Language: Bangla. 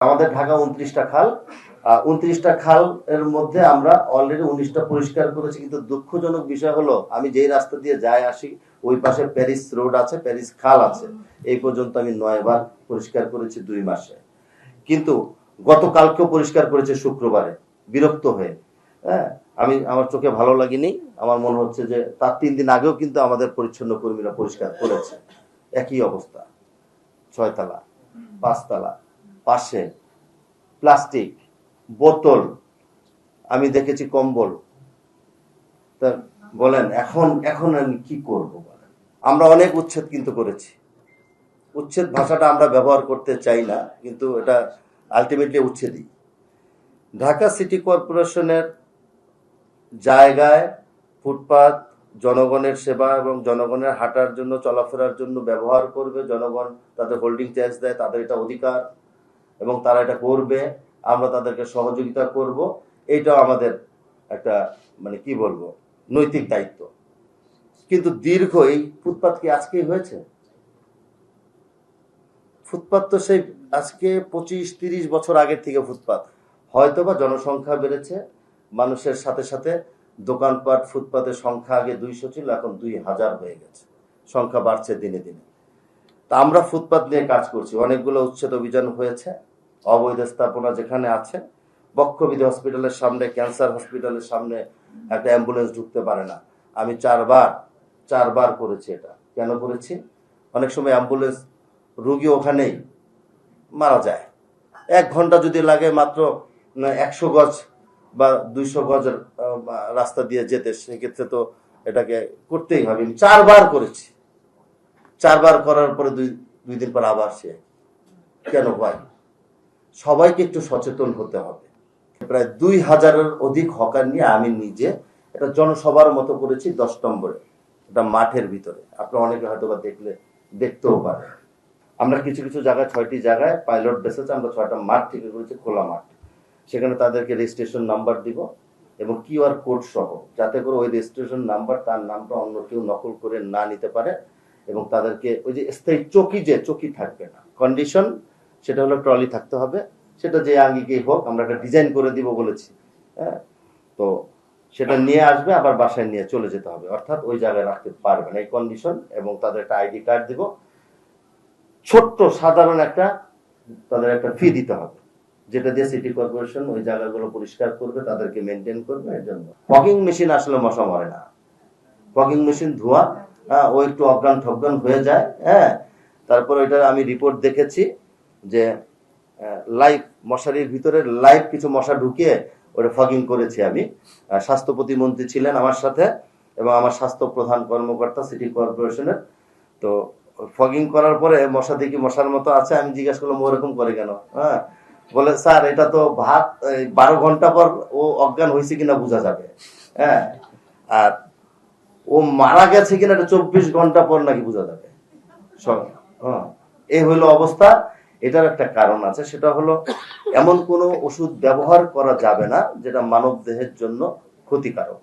আমাদের ঢাকা 29টা খাল, 29টা খাল এর মধ্যে আমরা অলরেডি 19টা পরিষ্কার করেছি। কিন্তু দুঃখজনক বিষয় হলো, আমি যেই রাস্তা দিয়ে যাই আসি ওই পাশে প্যারিস রোড আছে, প্যারিস খাল আছে। এই পর্যন্ত আমি 9 বার পরিষ্কার করেছি 2 মাসে। কিন্তু গতকালকেও পরিষ্কার করেছে শুক্রবারে, বিরক্ত হয়ে। হ্যাঁ, আমার চোখে ভালো লাগেনি। আমার মনে হচ্ছে যে তার 3 দিন আগেও কিন্তু আমাদের পরিচ্ছন্ন কর্মীরা পরিষ্কার করেছে। একই অবস্থা, 6 তালা 5 তালা পাশে প্লাস্টিক বোতল, আমি দেখেছি কম্বল। তা বলেন এখন আমি কি করব? বলেন, আমরা অনেক উচ্ছেদ কিন্তু করেছি। উচ্ছেদ ভাষাটা আমরা ব্যবহার করতে চাই না, কিন্তু এটা আলটিমেটলি উচ্ছেদই। ঢাকা সিটি কর্পোরেশনের জায়গায় ফুটপাত জনগণের সেবা এবং জনগণের হাঁটার জন্য, চলাফেরার জন্য ব্যবহার করবে। জনগণ তাদের হোল্ডিং ট্যাক্স দেয়, তাদের এটা অধিকার এবং তারা এটা করবে। আমরা তাদেরকে সহযোগিতা করব। এইটাও আমাদের একটা কি বলবো, নৈতিক দায়িত্ব। কিন্তু দীর্ঘ এই ফুটপাত কি আজকেই হয়েছে? ফুটপাত তো সেই আজকে 25-30 বছর আগের থেকে ফুটপাত। হয়তোবা জনসংখ্যা বেড়েছে, মানুষের সাথে সাথে দোকানপাট, ফুটপাতের সংখ্যা আগে 200 ছিল, এখন 2000 হয়ে গেছে। সংখ্যা বাড়ছে দিনে দিনে। তা আমরা ফুটপাত নিয়ে কাজ করছি। অনেকগুলো উচ্ছেদ অভিযান হয়েছে। অবৈধ স্থাপনা যেখানে আছে, বক্ষবিধি হসপিটালের সামনে, ক্যান্সার হসপিটালের সামনে একটা অ্যাম্বুলেন্স ঢুকতে পারে না। আমি 4বার করেছি। এটা কেন করেছি? অনেক সময় অ্যাম্বুলেন্স রুগী ওখানেই মারা যায়। 1 ঘন্টা যদি লাগে মাত্র 100 গজ বা 200 গজের রাস্তা দিয়ে যেতে, সেক্ষেত্রে তো এটাকে করতেই হবে। আমি 4বার করেছি। 4বার করার পরে দুই দিন পর আবার সে কেন হয়? সবাইকে একটু সচেতন হতে হবে। প্রায় 2000-এর অধিক হকার নিয়ে আমি নিজে এটা জনসভার মতো করেছি 10 নম্বরে, এটা মাঠের ভিতরে। আপনারা অনেকে হয়তো বা দেখতেও পারে। আমরা কিছু কিছু জায়গায়, 6টি জায়গায় পাইলট বেসেছে। আমরা 6টা মাঠ থেকে করেছি, খোলা মাঠ। সেখানে তাদেরকে রেজিস্ট্রেশন নাম্বার দিব এবং কিউআর কোড সহ, যাতে করে ওই রেজিস্ট্রেশন নাম্বার, তার নামটা অন্য কেউ নকল করে না নিতে পারে। এবং তাদেরকে ওই যে স্থায়ী চকি থাকবে না, কন্ডিশন সেটা হলো ট্রলি থাকতে হবে। সেটা যে আঙ্গিকেই হোক, আমরা একটা ডিজাইন করে দিব বলেছি। হ্যাঁ, তো সেটা নিয়ে আসবে, আবার বাসায় নিয়ে চলে যেতে হবে। অর্থাৎ ওই জায়গায় রাখতে পারবে না, এই কন্ডিশন। এবং তাদের একটা আইডি কার্ড দিব। ছোট্ট সাধারণ তাদের একটা ফি দিতে হবে, যেটা দিয়ে সিটি কর্পোরেশন ওই জায়গাগুলো পরিষ্কার করবে, তাদেরকে মেনটেন করবে। এর জন্য ফগিং মেশিন আসলে মশা মরে না। ফগিং মেশিন ধোয়া, ও একটু অজ্ঞান ঠজ্ঞান হয়ে যায়। হ্যাঁ, তারপর ওইটা আমি রিপোর্ট দেখেছি যে লাইভ মশারির ভিতরে লাইভ কিছু মশা ঢুকিয়ে ওটা ফগিং করেছি আমি। স্বাস্থ্য প্রতিমন্ত্রী ছিলেন আমার সাথে এবং আমার স্বাস্থ্য প্রধান কর্মকর্তা সিটি কর্পোরেশনের। তো ফগিং করার পরে মশা দেখি মশার মতো আছে। আমি জিজ্ঞাসা করলাম, ওরকম করে কেন? হ্যাঁ, বলে স্যার এটা তো 12 ঘন্টা পর ও অজ্ঞান হয়েছে কিনা বোঝা যাবে। হ্যাঁ, আর ও মারা গেছে কিনা এটা 24 ঘন্টা পর নাকি বোঝা যাবে। এই হইলো অবস্থা। এটার একটা কারণ আছে, সেটা হলো এমন কোনো ওষুধ ব্যবহার করা যাবে না যেটা মানব দেহের জন্য ক্ষতিকারক।